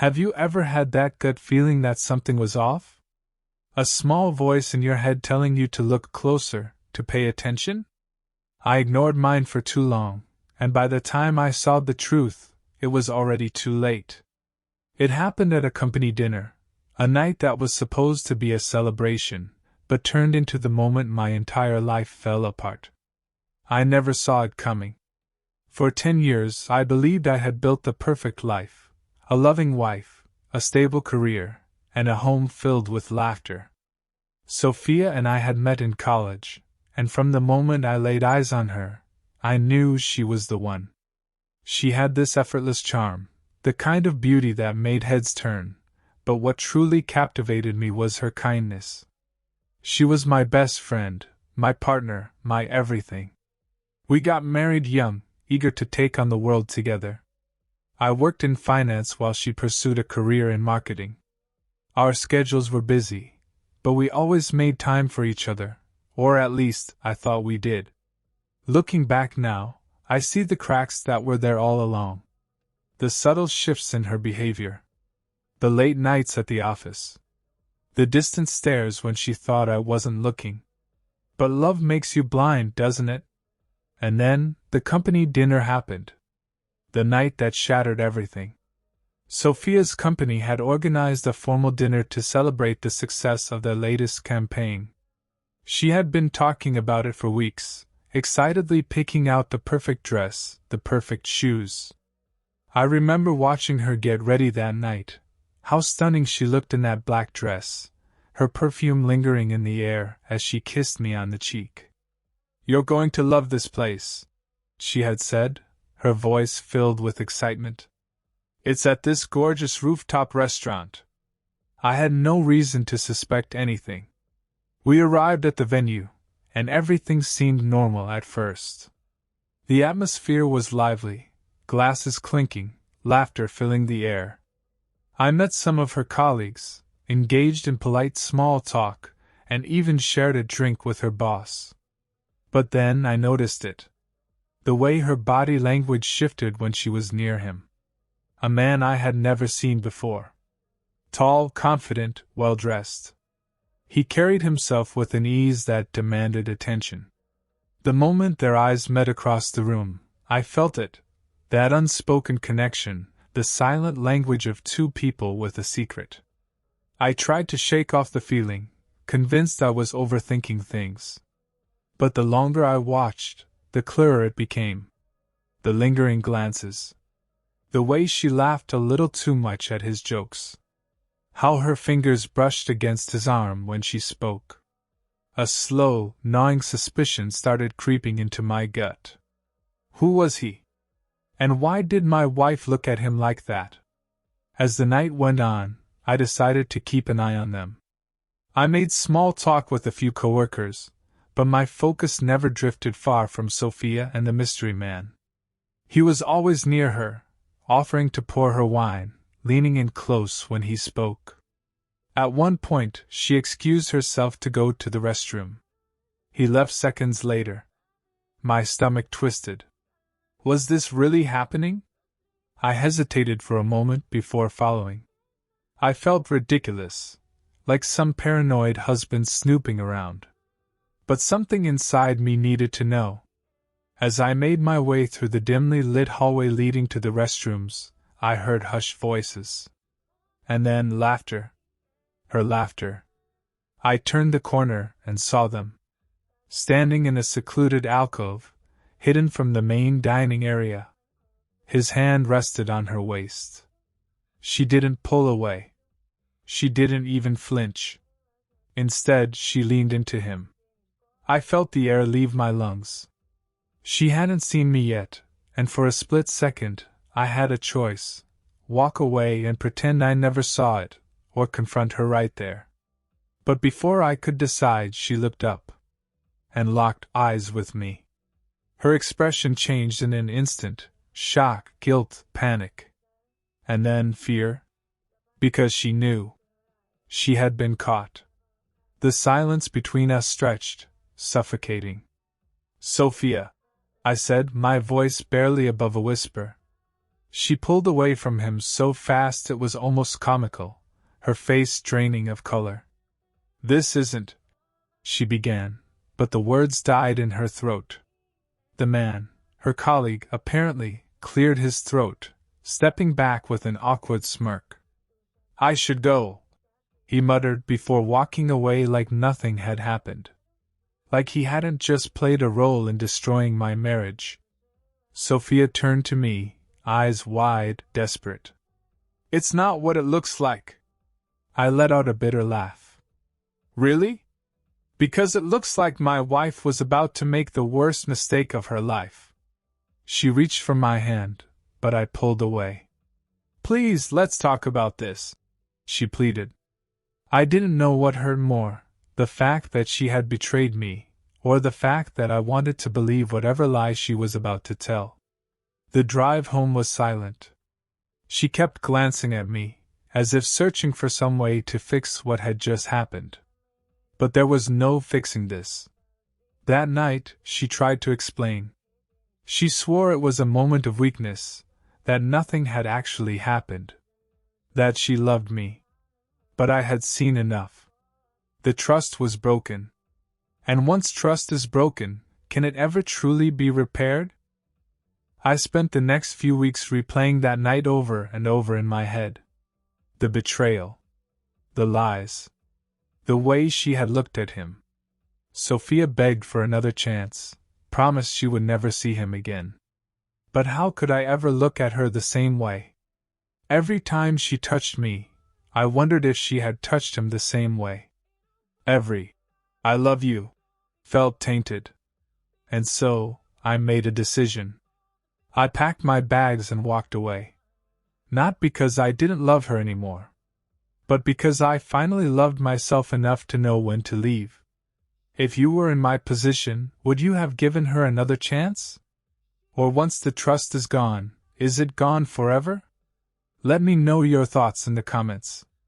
Have you ever had that gut feeling that something was off? A small voice in your head telling you to look closer, to pay attention? I ignored mine for too long, and by the time I saw the truth, it was already too late. It happened at a company dinner, a night that was supposed to be a celebration, but turned into the moment my entire life fell apart. I never saw it coming. For 10 years I believed I had built the perfect life, a loving wife, a stable career, and a home filled with laughter. Sophia and I had met in college, and from the moment I laid eyes on her, I knew she was the one. She had this effortless charm, the kind of beauty that made heads turn, but what truly captivated me was her kindness. She was my best friend, my partner, my everything. We got married young, eager to take on the world together. I worked in finance while she pursued a career in marketing. Our schedules were busy, but we always made time for each other, or at least I thought we did. Looking back now, I see the cracks that were there all along. The subtle shifts in her behavior. The late nights at the office. The distant stares when she thought I wasn't looking. But love makes you blind, doesn't it? And then, the company dinner happened. The night that shattered everything. Sophia's company had organized a formal dinner to celebrate the success of their latest campaign. She had been talking about it for weeks, excitedly picking out the perfect dress, the perfect shoes. I remember watching her get ready that night. How stunning she looked in that black dress, her perfume lingering in the air as she kissed me on the cheek. "You're going to love this place," she had said, her voice filled with excitement. "It's at this gorgeous rooftop restaurant." I had no reason to suspect anything. We arrived at the venue, and everything seemed normal at first. The atmosphere was lively, glasses clinking, laughter filling the air. I met some of her colleagues, engaged in polite small talk, and even shared a drink with her boss. But then I noticed it. The way her body language shifted when she was near him. A man I had never seen before. Tall, confident, well-dressed. He carried himself with an ease that demanded attention. The moment their eyes met across the room, I felt it, that unspoken connection, the silent language of two people with a secret. I tried to shake off the feeling, convinced I was overthinking things. But the longer I watched, the clearer it became. The lingering glances. The way she laughed a little too much at his jokes. How her fingers brushed against his arm when she spoke. A slow, gnawing suspicion started creeping into my gut. Who was he? And why did my wife look at him like that? As the night went on, I decided to keep an eye on them. I made small talk with a few coworkers, but my focus never drifted far from Sophia and the mystery man. He was always near her, offering to pour her wine, leaning in close when he spoke. At one point, she excused herself to go to the restroom. He left seconds later. My stomach twisted. Was this really happening? I hesitated for a moment before following. I felt ridiculous, like some paranoid husband snooping around. But something inside me needed to know. As I made my way through the dimly lit hallway leading to the restrooms, I heard hushed voices. And then laughter. Her laughter. I turned the corner and saw them. Standing in a secluded alcove, hidden from the main dining area. His hand rested on her waist. She didn't pull away. She didn't even flinch. Instead, she leaned into him. I felt the air leave my lungs. She hadn't seen me yet, and for a split second, I had a choice: walk away and pretend I never saw it, or confront her right there. But before I could decide, she looked up and locked eyes with me. Her expression changed in an instant: shock, guilt, panic. And then fear. Because she knew. She had been caught. The silence between us stretched, suffocating. "Sophia," I said, my voice barely above a whisper. She pulled away from him so fast it was almost comical, her face draining of color. "This isn't," she began, but the words died in her throat. The man, her colleague, apparently, cleared his throat, stepping back with an awkward smirk. "I should go," he muttered before walking away like nothing had happened. Like he hadn't just played a role in destroying my marriage. Sophia turned to me, eyes wide, desperate. "It's not what it looks like." I let out a bitter laugh. "Really? Because it looks like my wife was about to make the worst mistake of her life." She reached for my hand, but I pulled away. "Please, let's talk about this," she pleaded. I didn't know what hurt more, the fact that she had betrayed me, or the fact that I wanted to believe whatever lie she was about to tell. The drive home was silent. She kept glancing at me, as if searching for some way to fix what had just happened. But there was no fixing this. That night, she tried to explain. She swore it was a moment of weakness, that nothing had actually happened. That she loved me. But I had seen enough. The trust was broken. And once trust is broken, can it ever truly be repaired? I spent the next few weeks replaying that night over and over in my head. The betrayal. The lies. The way she had looked at him. Sophia begged for another chance, promised she would never see him again. But how could I ever look at her the same way? Every time she touched me, I wondered if she had touched him the same way. Every "I love you" felt tainted. And so, I made a decision. I packed my bags and walked away. Not because I didn't love her anymore, but because I finally loved myself enough to know when to leave. If you were in my position, would you have given her another chance? Or once the trust is gone, is it gone forever? Let me know your thoughts in the comments.